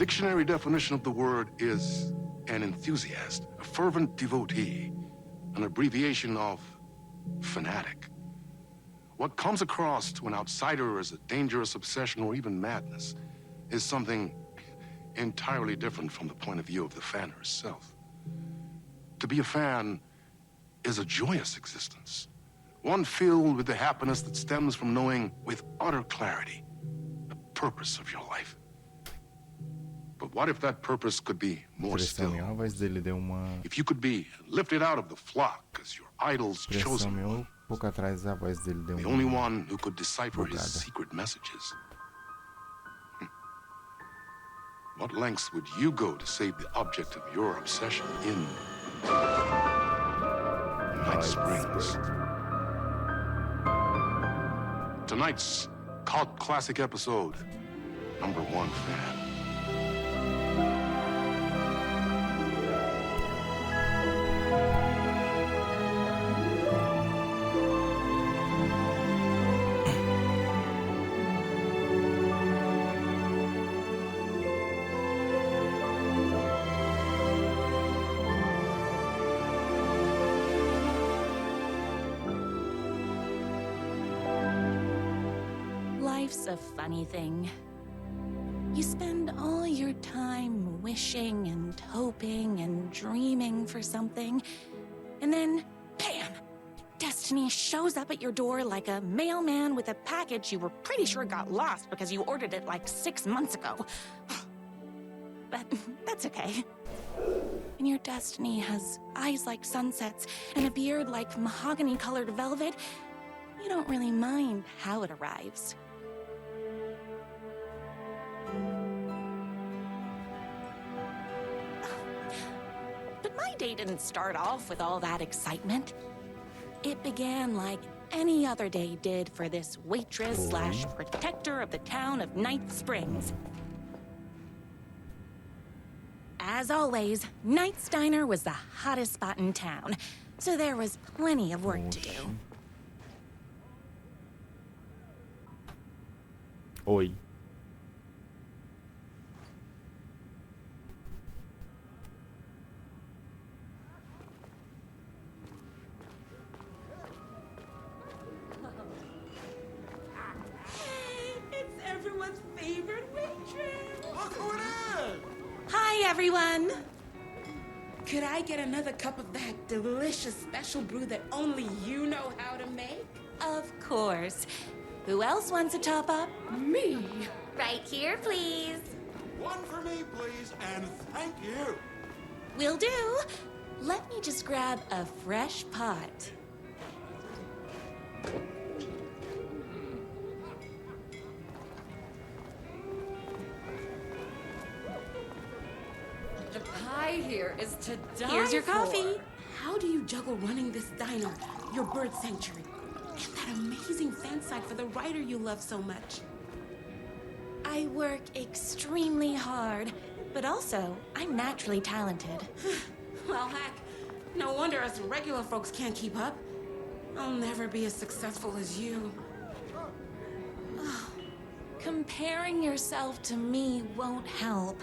dictionary definition of the word is an enthusiast, a fervent devotee, an abbreviation of fanatic. What comes across to an outsider as a dangerous obsession or even madness is something entirely different from the point of view of the fan herself. To be a fan is a joyous existence, one filled with the happiness that stems from knowing with utter clarity the purpose of your life. But what if that purpose could be more still? A voz dele deu uma If you could be lifted out of the flock as your idol's pressão chosen meu. one, Pouco atrás a voz dele deu the only uma one who could decipher his bugada. secret messages. What lengths would you go to save the object of your obsession in Night Springs? Tonight's cult classic episode, number 1 fan. Life's a funny thing. You spend all your time wishing and hoping and dreaming for something, and then, bam! Destiny shows up at your door like a mailman with a package you were pretty sure got lost because you ordered it like 6 months ago. But that's okay. And your destiny has eyes like sunsets and a beard like mahogany-colored velvet. You don't really mind how it arrives. But my day didn't start off with all that excitement. It began like any other day did for this waitress/protector of the town of Night Springs. As always, Knight's Diner was the hottest spot in town, so there was plenty of work to do. Oi. It's everyone's favorite waitress. Look who it is! Hi, everyone. Could I get another cup of that delicious special brew that only you know how to make? Of course. Who else wants a top-up? Me? Right here, please. One for me, please, and thank you. Will do. Let me just grab a fresh pot. The pie here is to die Here's your for. coffee. How do you juggle running this diner, your bird sanctuary, and that amazing fan site for the writer you love so much? I work extremely hard, but also I'm naturally talented. Well, heck, no wonder us regular folks can't keep up. I'll never be as successful as you. Comparing yourself to me won't help.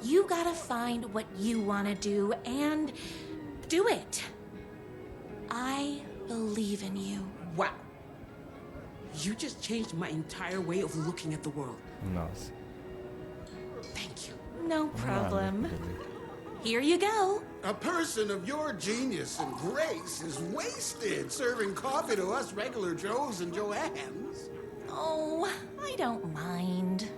You gotta find what you wanna do and do it. I believe in you. Wow. You just changed my entire way of looking at the world. Nossa. Thank you. No problem. Here you go. A person of your genius and grace is wasted serving coffee to us regular Joes and Joannes. Oh, I don't mind.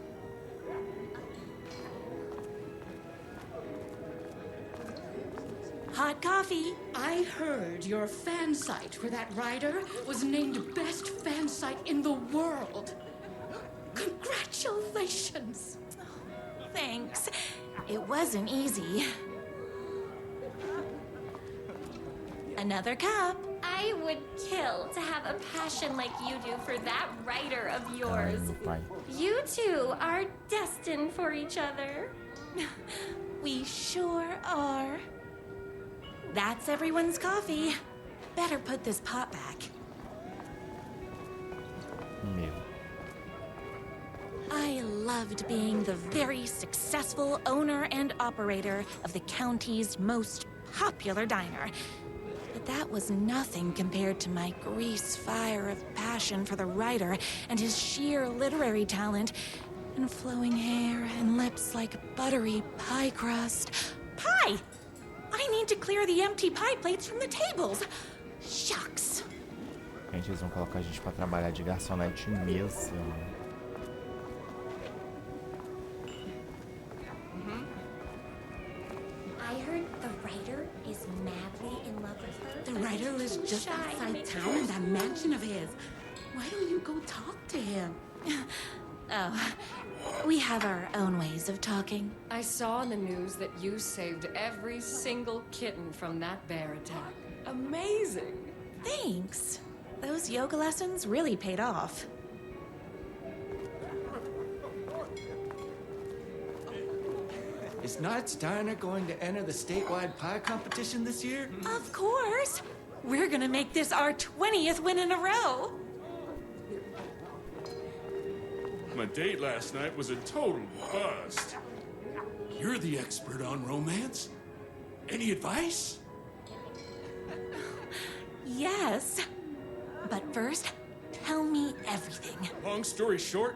Hot coffee. I heard your fan site for that writer was named best fan site in the world. Congratulations. Thanks. It wasn't easy. Another cup. I would kill to have a passion like you do for that writer of yours. Ai, meu pai. You two are destined for each other. We sure are. That's everyone's coffee. Better put this pot back. Meu. I love loved being the very successful owner and operator of the county's most popular diner. But that was nothing compared to my grease fire of passion for the writer and his sheer literary talent, and flowing hair and lips like buttery pie crust. Pie! I need to clear the empty pie plates from the tables. Shucks. Gente, eles vão colocar a gente pra trabalhar de garçonete mesmo. I heard the writer is madly in love with her. The writer lives just outside town in that mansion of his. Why don't you go talk to him? Oh, we have our own ways of talking. I saw in the news that you saved every single kitten from that bear attack. Amazing! Thanks. Those yoga lessons really paid off. Is Knight's Diner going to enter the statewide pie competition this year? Of course. We're gonna make this our 20th win in a row. My date last night was a total bust. You're the expert on romance. Any advice? Yes. But first, tell me everything. Long story short,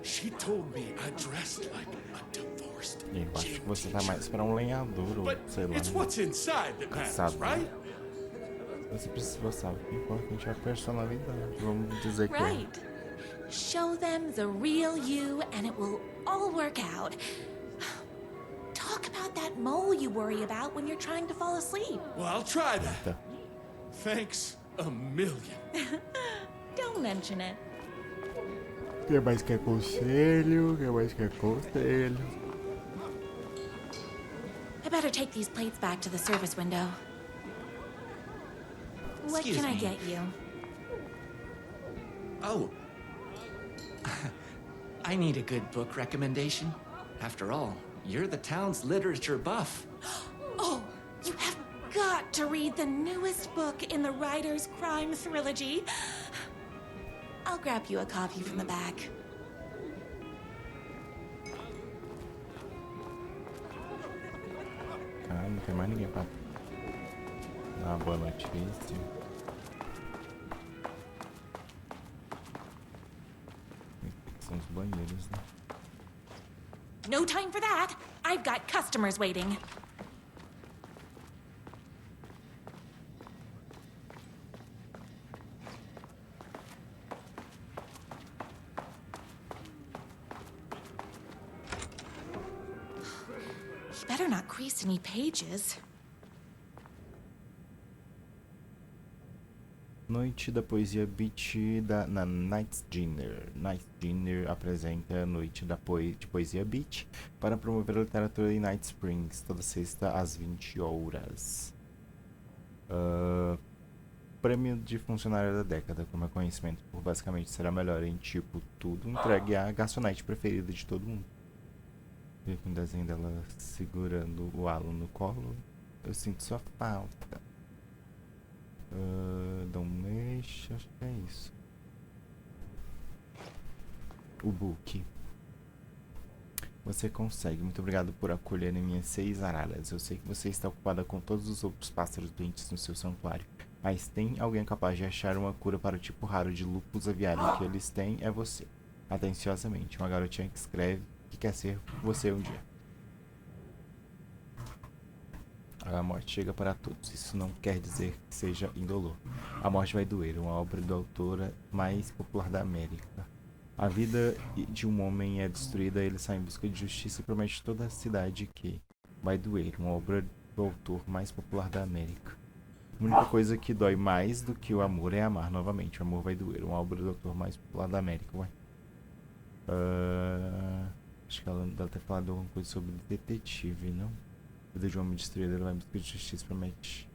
She told me I dressed like a divorced E eu acho que você tá mais pra um lenhador, ou But sei lá. it's what's inside that matters, Caçador. right? Você precisa saber o que é importante é a personalidade. Vamos dizer que Right. Show them the real you and it will all work out. Talk about that mole you worry about when you're trying to fall asleep. Well, I'll try that. Tá. Thanks a million. Don't mention it. Quem mais quer conselho? Quem mais quer conselho? I better take these plates back to the service window. What Excuse can I me. get you? Oh. I need a good book recommendation. After all, you're the town's literature buff. Oh, you have got to read the newest book in the writer's crime trilogy. I'll grab you a copy from the back. Ah, não tem mais ninguém pra dar uma boa notícia. São os banheiros, né? No time for that. I've got customers waiting. You better not crease any pages. Noite da Poesia Beat na Night's Dinner. Night's Dinner apresenta a Noite de Poesia Beat para promover a literatura em Night Springs, toda sexta às 20 horas. Prêmio de funcionário da década, com reconhecimento por basicamente ser a melhor em tipo tudo, entregue a garçonete preferida de todo mundo. Ver com o desenho dela segurando o Allan no colo. Eu sinto sua falta. Don't mexe, acho que é isso. O book. Você consegue. Muito obrigado por acolher minhas 6 araras. Eu sei que você está ocupada com todos os outros pássaros doentes no seu santuário, mas tem alguém capaz de achar uma cura para o tipo raro de lúpus aviário que eles têm é você. Atenciosamente, uma garotinha que escreve que quer ser você um dia. A morte chega para todos. Isso não quer dizer que seja indolor. A morte vai doer. Uma obra da autora mais popular da América. A vida de um homem é destruída. Ele sai em busca de justiça e promete toda a cidade que vai doer. Uma obra do autor mais popular da América. A única coisa que dói mais do que o amor é amar novamente. O amor vai doer. Uma obra do autor mais popular da América. Ué. Acho que ela deve ter falado alguma coisa sobre detetive, não? A vida de um homem destruído, ele vai em busca de justiça, promete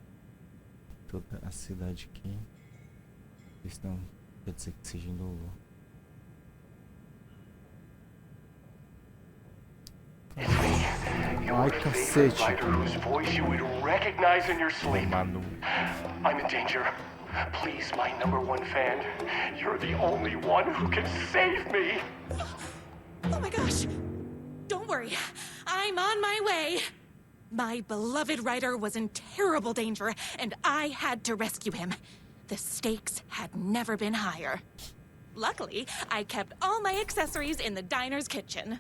toda a cidade aqui. Isso não quer dizer que seja indolor. Ai, cacete! Whose voice you would recognize in your sleep. Mano. I'm in danger. Please, my #1 fan. You're the only one who can save me. Oh my gosh! Don't worry, I'm on my way. My beloved writer was in terrible danger, and I had to rescue him. The stakes had never been higher. Luckily, I kept all my accessories in the diner's kitchen.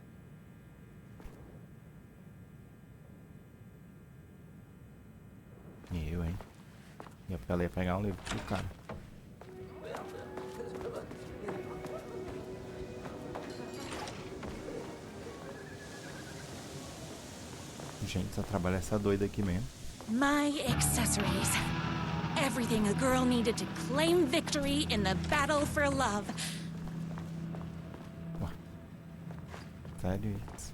E eu, hein? Ia pra ela ia pegar um livro pro cara. Gente, só trabalha essa doida aqui mesmo. My accessories. Everything a girl needed to claim victory in the battle for love. Ué. Sério isso?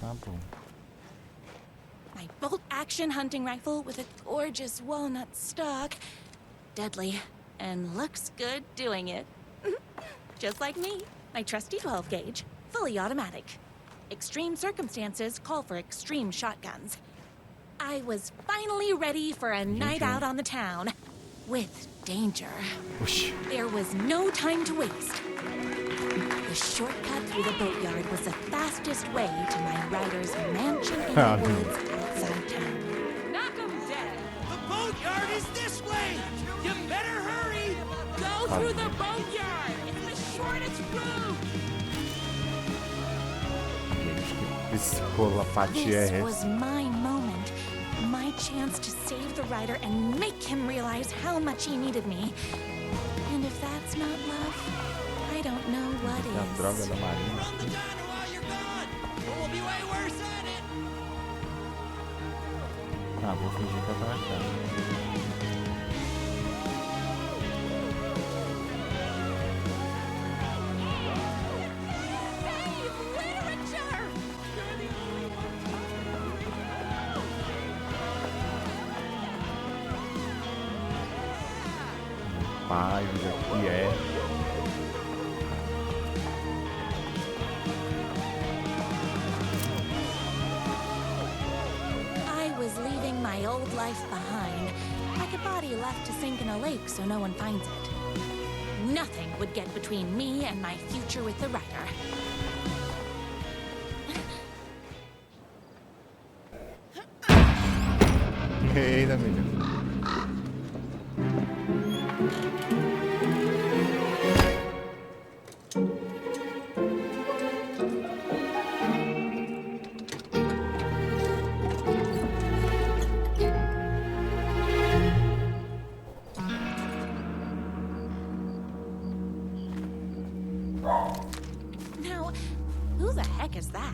Tá bom. My bolt-action hunting rifle with a gorgeous walnut stock. Deadly, and looks good doing it. Just like me. My trusty 12-gauge, fully automatic. Extreme circumstances call for extreme shotguns. I was finally ready for a night out on the town. With danger. Oxi. There was no time to waste. The shortcut through the boatyard was the fastest way to my rider's mansion in the woods outside town. Knock 'em dead. The boatyard is this way! You better hurry! Go through the boatyard. It's the shortest route. This was my moment. My chance to save the rider and make him realize how much he needed me. And if that's not love, I don't know what A droga is. da Marina. Run the diner while you're gone! Or we'll be way worse at it! Ah, vou fingir que é pra cá. Pai, onde é que é? I was leaving my old life behind, like a body left to sink in a lake so no one finds it. Nothing would get between me and my future with the rider. Eita, menino. Now, who the heck is that?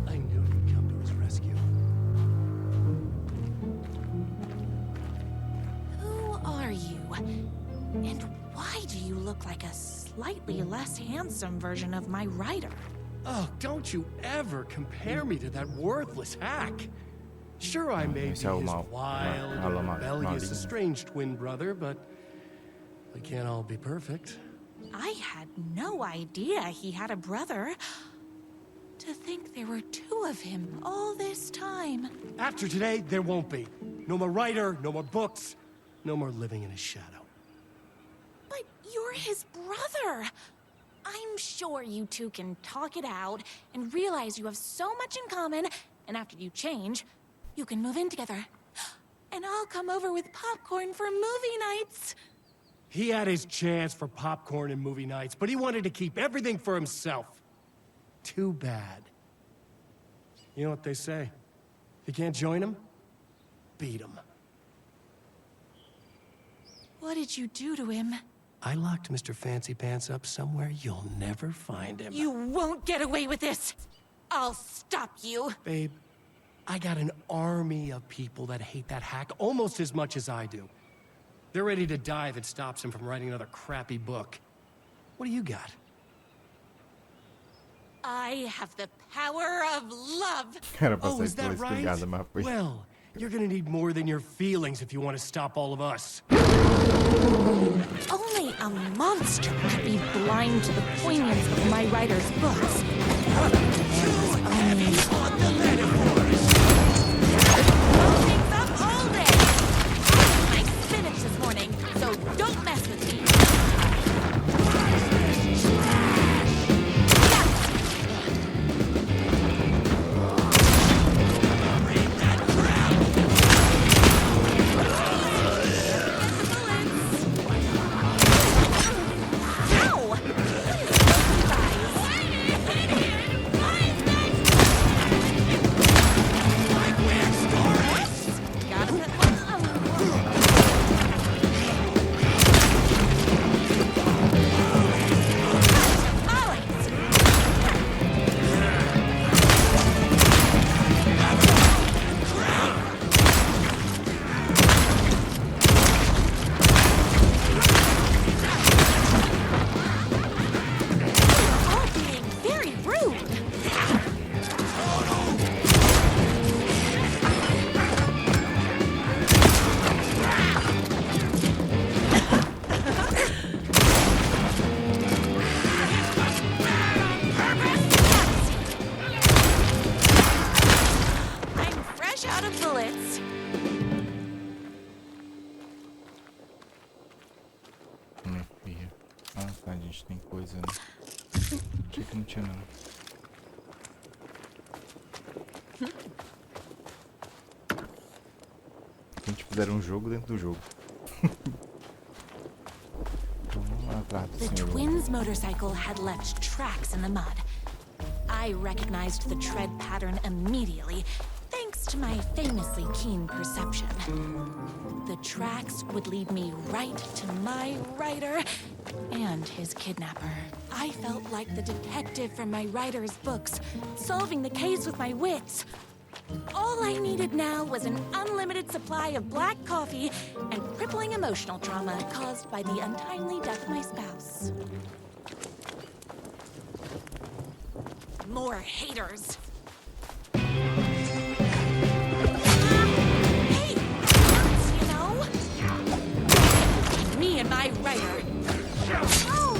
I knew you'd come to his rescue. Who are you? And why do you look like a slightly less handsome version of my rider? Oh, don't you ever compare me to that worthless hack. Sure, I may be his Esse é o mal- wild, malo- mal- rebellious, maligno. estranged twin brother, but we can't all be perfect. I had no idea he had a brother. To think there were two of him all this time. After today, there won't be. No more writer, no more books, no more living in his shadow. But you're his brother. I'm sure you two can talk it out and realize you have so much in common, and after you change, you can move in together. And I'll come over with popcorn for movie nights. He had his chance for popcorn and movie nights, but he wanted to keep everything for himself. Too bad. You know what they say? If you can't join him, beat him. What did you do to him? I locked Mr. Fancy Pants up somewhere you'll never find him. You won't get away with this. I'll stop you. Babe, I got an army of people that hate that hack almost as much as I do. They're ready to die if it stops him from writing another crappy book. What do you got? I have the power of love. Era pra Oh, ser is that right? explicada, mas foi. Well, you're gonna need more than your feelings if you want to stop all of us. Only a monster could be blind to the poignance of my writer's books. Things up all day. I ate my spinach this morning, so don't mess A gente tem coisa, né? Achei que não tinha não. A gente fizeram um jogo dentro do jogo. Então vamos lá atrás do The senhor. twins' motorcycle had left tracks in the mud. I recognized the tread pattern immediately, thanks to my famously keen perception. The tracks would lead me right to my rider and his kidnapper. I felt like the detective from my writer's books, solving the case with my wits. All I needed now was an unlimited supply of black coffee and crippling emotional trauma caused by the untimely death of my spouse. More haters. Hey, hurts, you know? Me and my writer. Oh!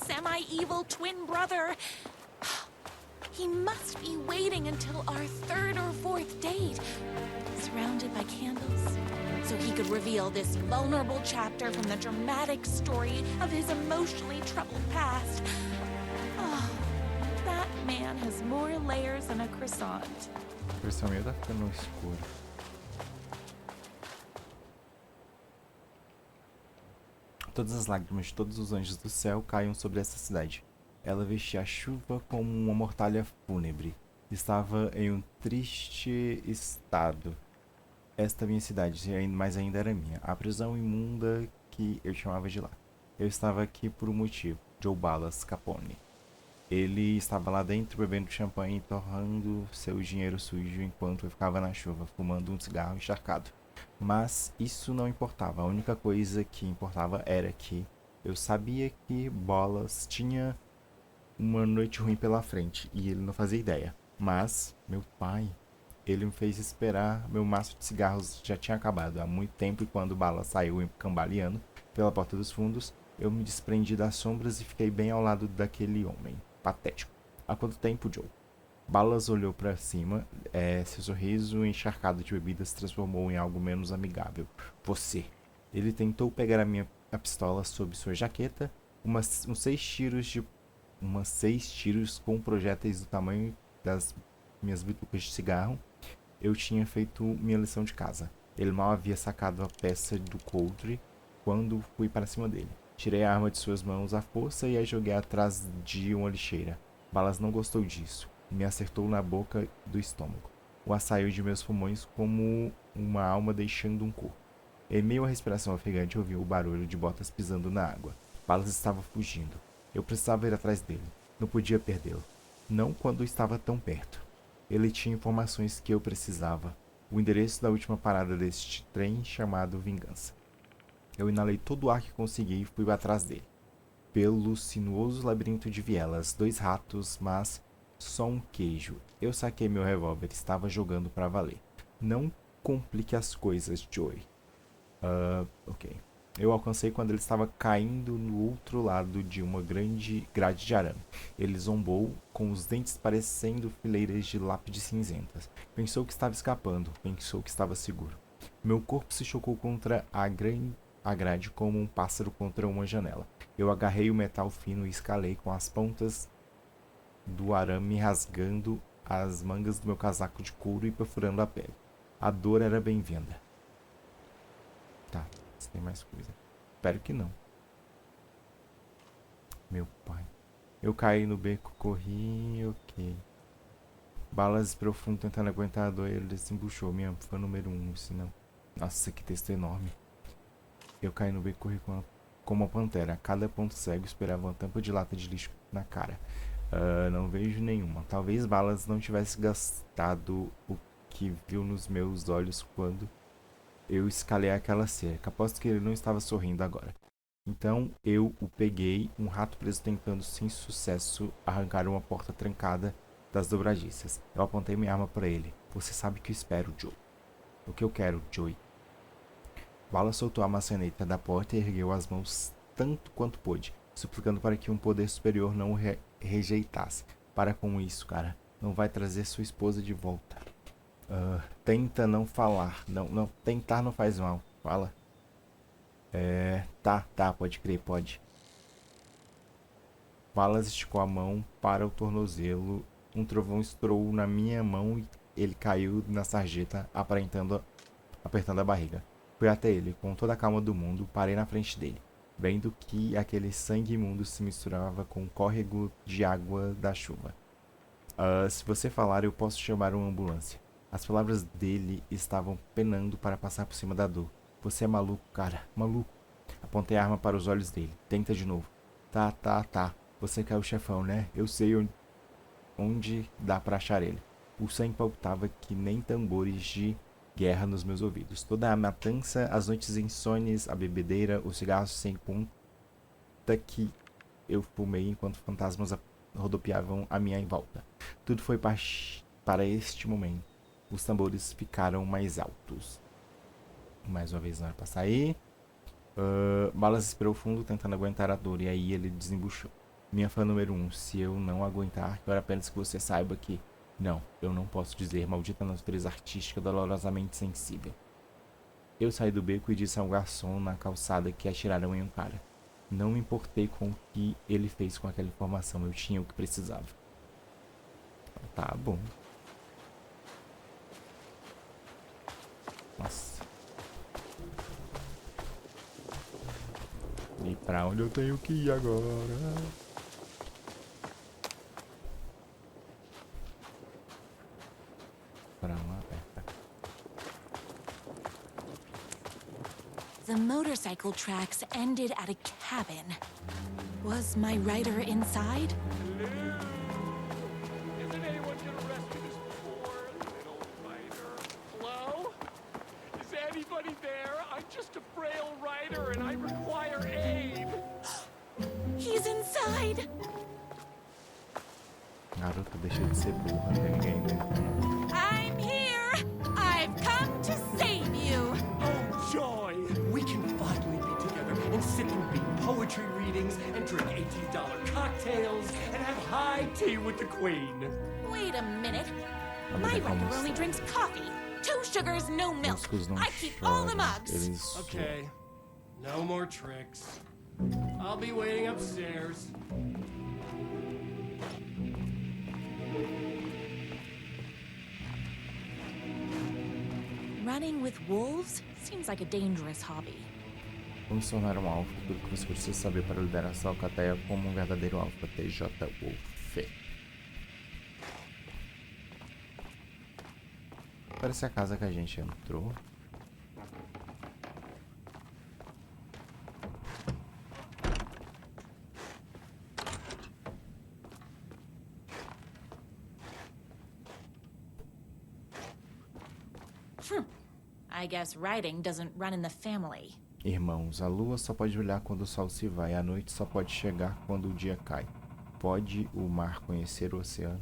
Semi-evil twin brother. He must be waiting until our third or fourth date, surrounded by candles, so he could reveal this vulnerable chapter from the dramatic story of his emotionally troubled past. Oh, that man has more layers than a croissant. A versão minha tá ficando escura. Todas as lágrimas de todos os anjos do céu caíam sobre essa cidade. Ela vestia a chuva como uma mortalha fúnebre. Estava em um triste estado. Esta minha cidade, mas ainda era minha. A prisão imunda que eu chamava de lá. Eu estava aqui por um motivo. Joe Ballas Capone. Ele estava lá dentro bebendo champanhe e torrando seu dinheiro sujo enquanto eu ficava na chuva, fumando um cigarro encharcado. Mas isso não importava. A única coisa que importava era que eu sabia que Ballas tinha uma noite ruim pela frente e ele não fazia ideia. Mas meu pai, ele me fez esperar. Meu maço de cigarros já tinha acabado há muito tempo e quando Ballas saiu cambaleando pela porta dos fundos, eu me desprendi das sombras e fiquei bem ao lado daquele homem patético. Há quanto tempo, Joe? Ballas olhou para cima, seu sorriso encharcado de bebida se transformou em algo menos amigável. Você. Ele tentou pegar a pistola sob sua jaqueta, uns 6 tiros com projéteis do tamanho das minhas bitucas de cigarro. Eu tinha feito minha lição de casa. Ele mal havia sacado a peça do coldre quando fui para cima dele. Tirei a arma de suas mãos à força e a joguei atrás de uma lixeira. Ballas não gostou disso. Me acertou na boca do estômago. O assaiu de meus pulmões como uma alma deixando um corpo. Em meio à respiração ofegante, ouvi o barulho de botas pisando na água. Ballas estava fugindo. Eu precisava ir atrás dele. Não podia perdê-lo. Não quando estava tão perto. Ele tinha informações que eu precisava. O endereço da última parada deste trem chamado Vingança. Eu inalei todo o ar que consegui e fui atrás dele. Pelo sinuoso labirinto de vielas, 2 ratos, mas só um queijo. Eu saquei meu revólver, estava jogando pra valer. Não complique as coisas, Joey. Ok. Eu alcancei quando ele estava caindo no outro lado de uma grande grade de arame. Ele zombou, com os dentes parecendo fileiras de lápide cinzentas. Pensou que estava escapando, pensou que estava seguro. Meu corpo se chocou contra a grade como um pássaro contra uma janela. Eu agarrei o metal fino e escalei com as pontas do arame rasgando as mangas do meu casaco de couro e perfurando a pele. A dor era bem-vinda. Tá. Tem mais coisa. Espero que não. Meu pai. Eu caí no beco, corri, ok. Balas profundo tentando aguentar a dor, ele desembuchou. Minha fã número 1, senão. Nossa, que texto enorme. Eu caí no beco, corri como uma pantera. A cada ponto cego esperava uma tampa de lata de lixo na cara. Não vejo nenhuma. Talvez Balas não tivesse gastado o que viu nos meus olhos quando eu escalei aquela cerca. Aposto que ele não estava sorrindo agora. Então eu o peguei, um rato preso tentando sem sucesso arrancar uma porta trancada das dobradiças. Eu apontei minha arma para ele. Você sabe o que eu espero, Joe. O que eu quero, Joey. Bala soltou a maçaneta da porta e ergueu as mãos tanto quanto pôde, suplicando para que um poder superior não o rejeitasse. Para com isso, cara. Não vai trazer sua esposa de volta. Tenta não falar. Não, tentar não faz mal. Fala. Tá, pode crer, pode. Balas esticou a mão para o tornozelo. Um trovão estourou na minha mão e ele caiu na sarjeta, apertando a barriga. Fui até ele, com toda a calma do mundo, parei na frente dele, vendo que aquele sangue imundo se misturava com o córrego de água da chuva. Se você falar, eu posso chamar uma ambulância. As palavras dele estavam penando para passar por cima da dor. Você é maluco, cara. Maluco. Apontei a arma para os olhos dele. Tenta de novo. Tá. Você quer o chefão, né? Eu sei onde dá para achar ele. O sangue palpitava que nem tambores de guerra nos meus ouvidos. Toda a matança, as noites insônias, a bebedeira, os cigarros sem conta que eu fumei enquanto fantasmas rodopiavam a minha volta. Tudo foi para este momento. Os tambores ficaram mais altos. Mais uma vez não era pra sair. Balas esperou fundo tentando aguentar a dor e aí ele desembuchou. Minha fã número 1, se eu não aguentar, quero apenas que você saiba que... Não, eu não posso dizer, maldita natureza artística dolorosamente sensível. Eu saí do beco e disse ao garçom na calçada que atiraram em um cara. Não me importei com o que ele fez com aquela informação, eu tinha o que precisava. Tá bom. Nossa. E pra onde eu tenho que ir agora? Pra lá, The motorcycle tracks ended at a cabin. Was my rider inside? Isn't anyone gonna rescue this poor little rider? Hello? Is anybody there? I'm just a frail rider and I require aid. He's inside! Garota, deixa de ser burra, ninguém, né? I'm here! I've come to save you! Oh, joy! We can finally be together and sit and read poetry readings and drink $18 cocktails and have high tea with the queen. Wait a minute. My rider only drinks coffee. 2 sugars, no milk. I keep all the mugs. Okay. No more tricks. I'll be waiting upstairs. Running with wolves seems like a dangerous hobby. Vamos tornar um alfa, tudo que você precisa saber para liderar sua alcateia como um verdadeiro alfa, TJ Wolf. Parece a casa que a gente entrou. I guess writing doesn't run in the family. Irmãos, a lua só pode brilhar quando o sol se vai. A noite só pode chegar quando o dia cai. Pode o mar conhecer o oceano?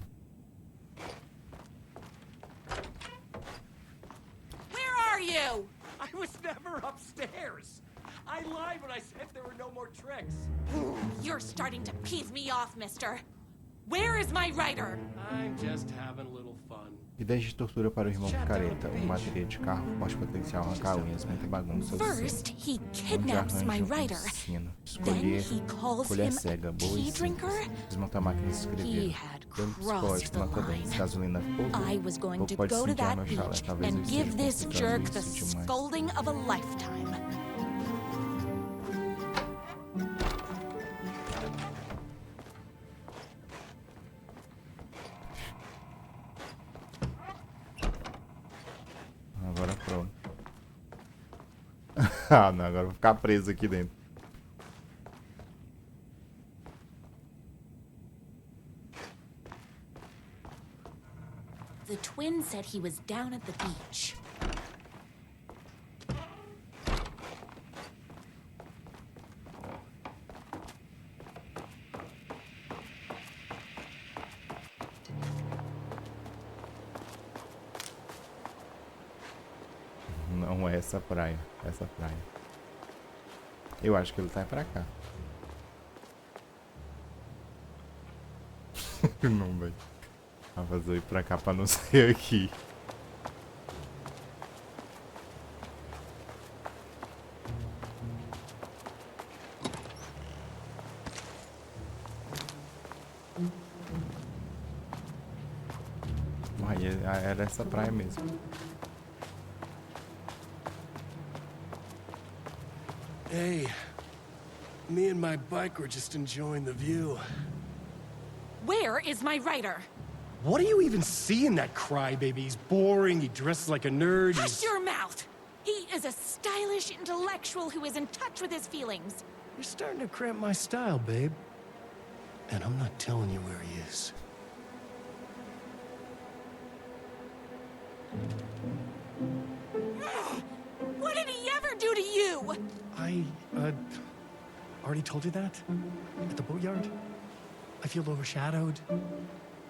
Where are you? I was never upstairs. I lied when I said there were no more tricks. You're starting to piss me off, mister. Where is my writer? I'm just having a little fun. Ideias de tortura para o irmão picareta. Uma bateria de carro, forte potencial, arrancar unhas, muita bagunça. First, he Onde kidnaps my arranja writer. ensino. Then Escolher, he calls colher him cega, a boa e tea drinker. simples. Desmontar a máquina de He escrever. had Dano crossed psicológico, the nota 10. line. Gasolina fogo. I was going Ou to pode go to sentir a that nostalgia. beach Talvez eu and esteja give this complicando jerk the isso demais. scolding of a lifetime. Agora pronto. Ah, não, agora eu vou ficar preso aqui dentro. The twin said he was down at the beach. Não é essa praia. Essa praia. Eu acho que ele tá pra cá. Não, velho. Ah, vazou ir pra cá pra não ser aqui. Era essa praia mesmo. Hey, me and my bike were just enjoying the view. Where is my writer? What do you even see in that crybaby? He's boring, he dresses like a nerd. Hush your mouth! He is a stylish intellectual who is in touch with his feelings. You're starting to cramp my style, babe. And I'm not telling you where he is. What did he ever do to you? I, already told you that? At the boatyard? I feel overshadowed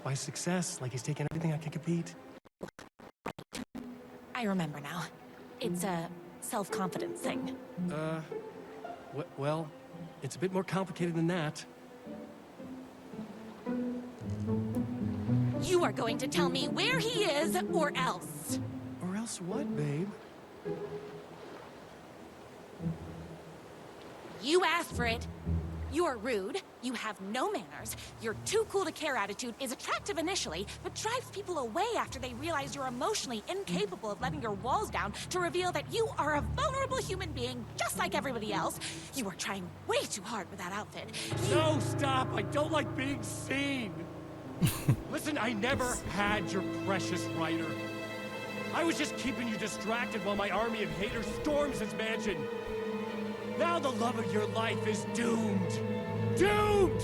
by success, like he's taking everything I can compete. I remember now. It's a self-confidence thing. Well, it's a bit more complicated than that. You are going to tell me where he is, or else. Or else what, babe? You asked for it. You're rude, you have no manners, your too cool to care attitude is attractive initially, but drives people away after they realize you're emotionally incapable of letting your walls down to reveal that you are a vulnerable human being just like everybody else. You are trying way too hard with that outfit. No, stop! I don't like being seen! Listen, I never had your precious writer. I was just keeping you distracted while my army of haters storms his mansion. Now the love of your life is doomed. Doomed!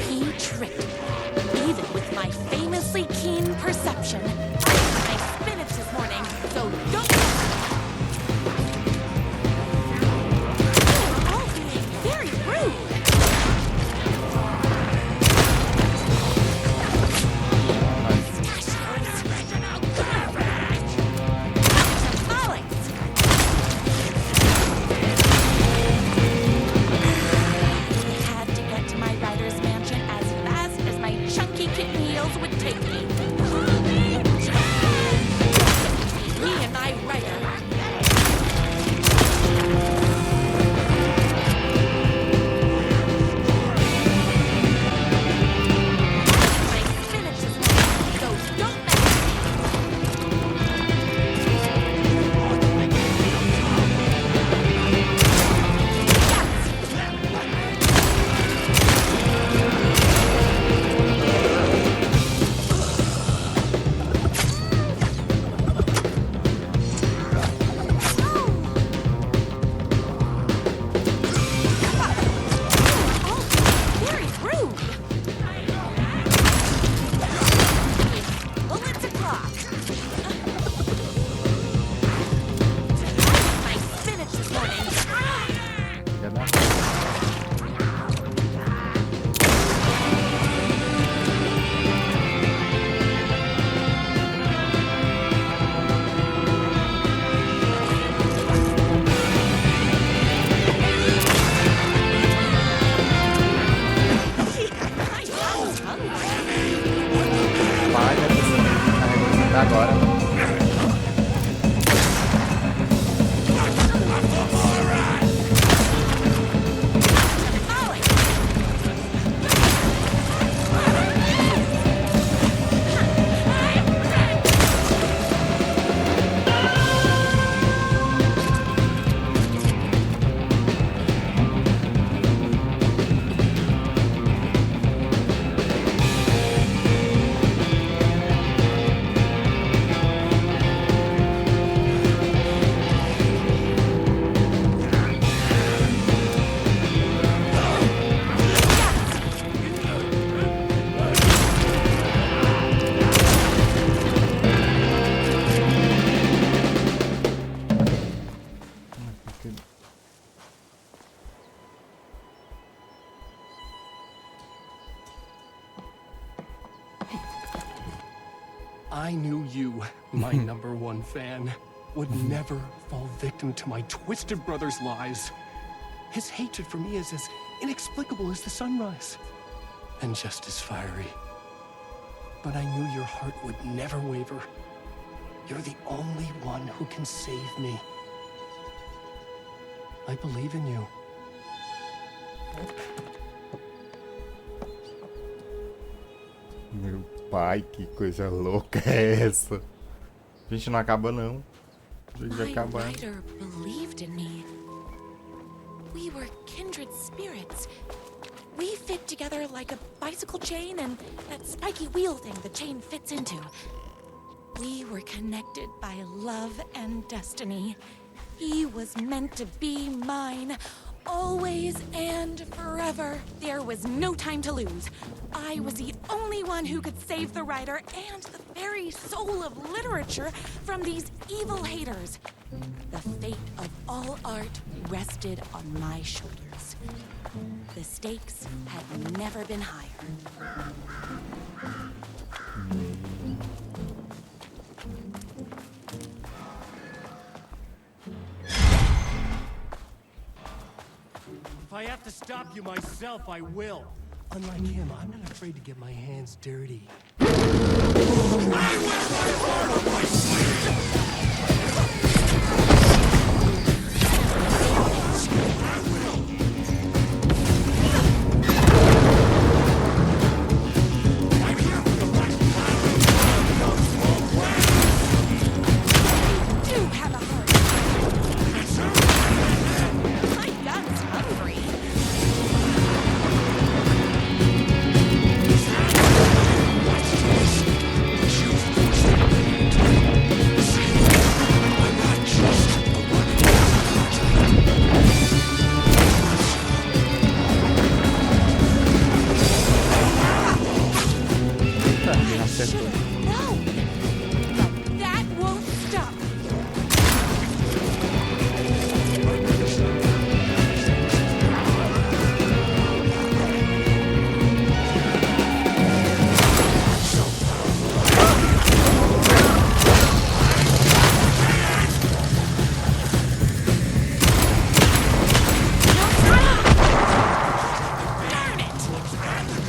He tricked me, even with my famously keen perception. I ate my spinach this morning, so don't... You're all being very rude. Would take me. I knew you, my #1 fan, would never fall victim to my twisted brother's lies. His hatred for me is as inexplicable as the sunrise, and just as fiery. But I knew your heart would never waver. You're the only one who can save me. I believe in you. Meu pai, que coisa louca é essa? Gente, não acaba não. Deixa My acabar. writer believed in me. We were kindred spirits. We fit together like a bicycle chain and that spiky wheel thing the chain fits into. We were connected by love and destiny. He was meant to be mine, always and forever. There was no time to lose. I was the only one who could save the writer and the very soul of literature from these evil haters. The fate of all art rested on my shoulders. The stakes had never been higher. If I have to stop you myself, I will. Unlike him, I'm not afraid to get my hands dirty.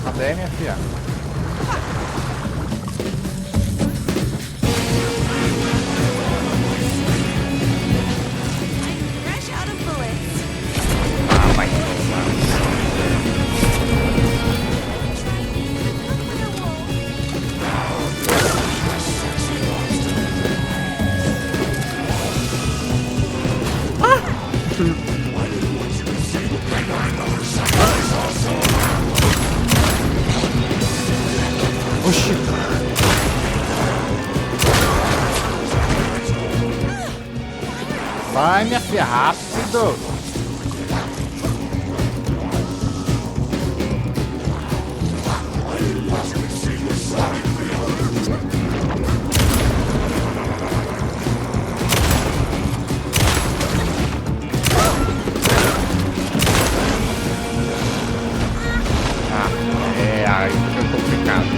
Cadê, minha filha? Fresh out of bullets. Ah, vai tomar. Oxi. Vai, minha filha, rápido. Aí fica complicado.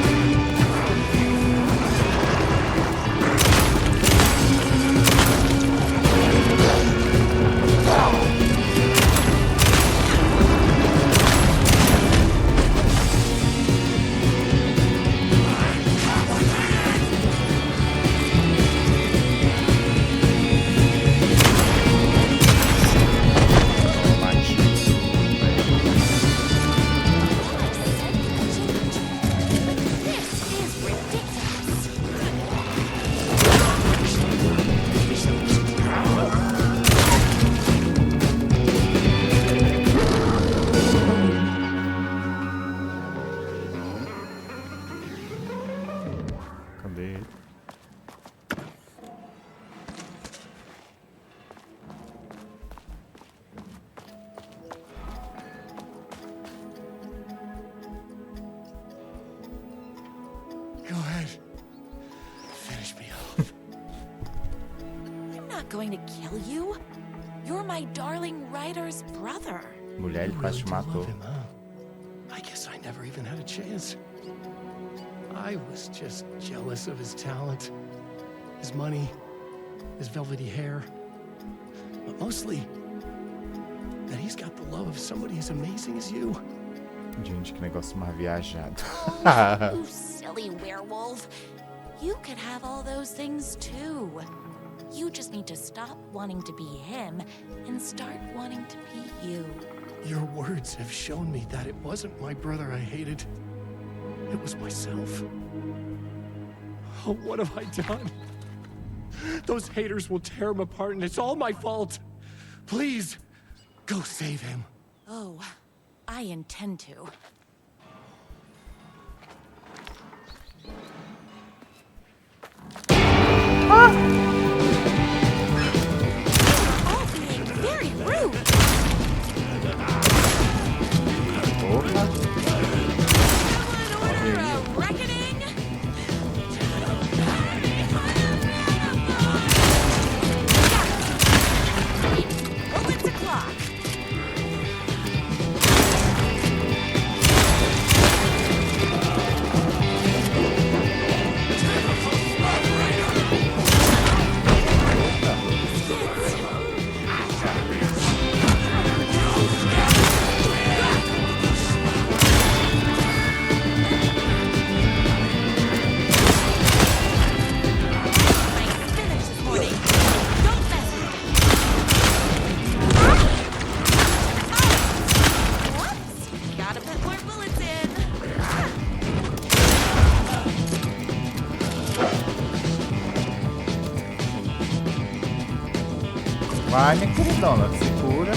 Cadê ele? Go ahead. Finish me off. I'm not going to kill you. You're my darling writer's brother. Mulher, ele quase te Really do matou. love him, huh? I guess I never even had a chance. I was just jealous of his talent, his money, his velvety hair, but mostly that he's got the love of somebody as amazing as you. Gente, que negócio mais viajado. Oh, you silly werewolf. You could have all those things too. You just need to stop wanting to be him and start wanting to be you. Your words have shown me that it wasn't my brother I hated. It was myself. Oh, what have I done? Those haters will tear him apart, and it's all my fault. Please, go save him. Oh, I intend to. All being very rude. Order a reckoning. What's the clock? Vai, minha queridona, segura.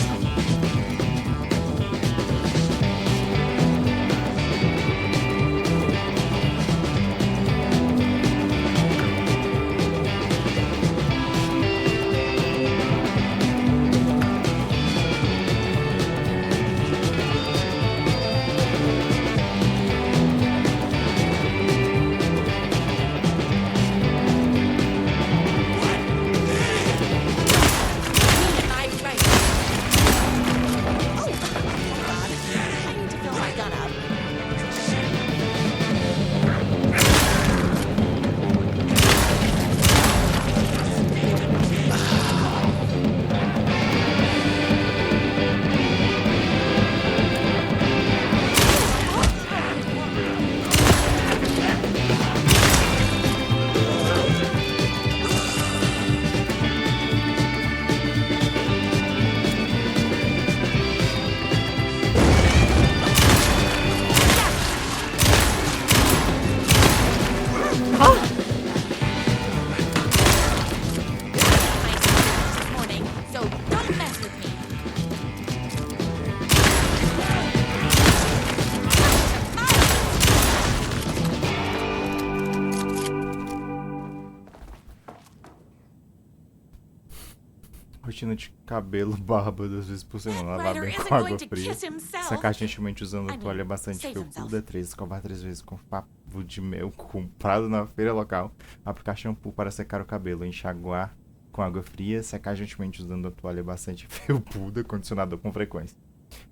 Rotina de cabelo, barba 2 vezes por semana, lavar bem com água fria, secar gentilmente usando toalha bastante felpuda, 3, escovar 3 vezes com favo de mel comprado na feira local, aplicar shampoo para secar o cabelo, enxaguar com água fria, secar gentilmente usando a toalha bastante felpuda, condicionador com frequência.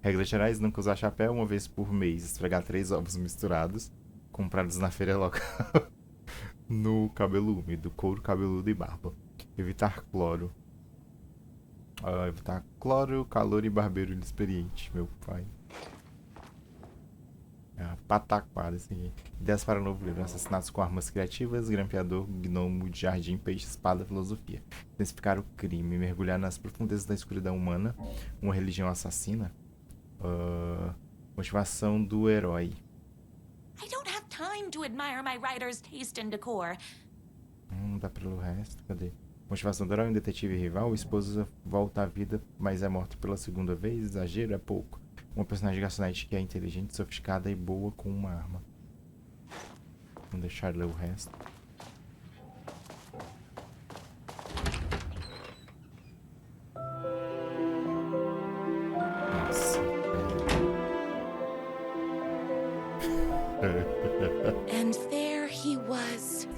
Regras gerais: nunca usar chapéu 1 vez por mês, esfregar 3 ovos misturados, comprados na feira local, no cabelo úmido, couro cabeludo e barba. Evitar cloro. Evitar cloro, calor e barbeiro inexperiente, meu pai. Pataquada esse aqui. Ideias para o novo livro: assassinatos com armas criativas, grampeador, gnomo de jardim, peixe, espada, filosofia. Intensificar o crime, mergulhar nas profundezas da escuridão humana, uma religião assassina. Motivação do herói. I don't have time to admire my writer's taste and decor. Não dá pelo resto, cadê? Motivação do herói, um detetive rival, a esposa volta à vida, mas é morta pela segunda vez, exagero é pouco. Uma personagem garçonete que é inteligente, sofisticada e boa com uma arma. Vamos deixar ler o resto. Nossa. And there he was.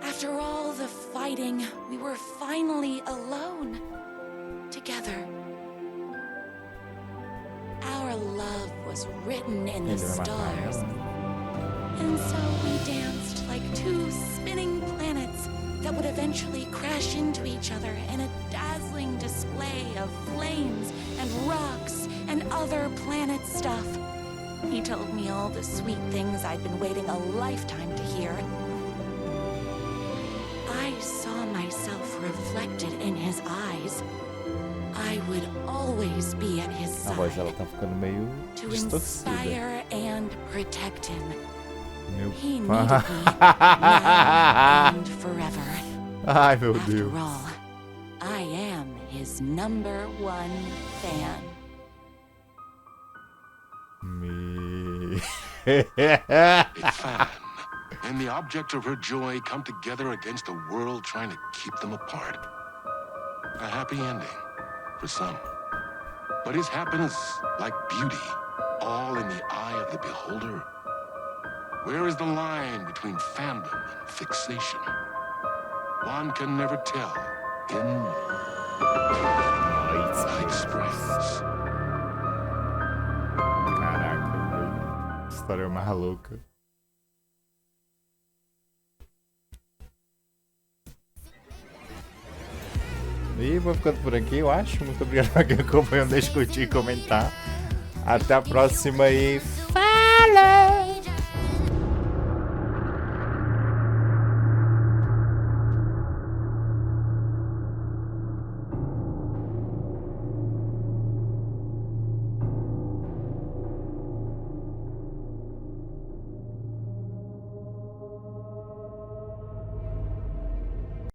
After all the fighting, we were finally alone. Together. Our love was written in the stars. And so we danced like two spinning planets that would eventually crash into each other in a dazzling display of flames and rocks and other planet stuff. He told me all the sweet things I'd been waiting a lifetime to hear. I saw myself reflected in his eyes. I would always be at his A voz dela side tá ficando meio to distorcida. inspire and protect him. Meu He needed pai. me now and forever. Ai, meu After Deus. all, I am his #1 fan. A fan and the object of her joy come together against a world trying to keep them apart. A happy ending for some. But is happiness, like beauty, all in the eye of the beholder? Where is the line between fandom and fixation? One can never tell in Night Springs. Caraca, velho. História mais louca. E vou ficando por aqui, eu acho. Muito obrigado pra quem acompanhou, deixa curtir e comentar. Até a próxima e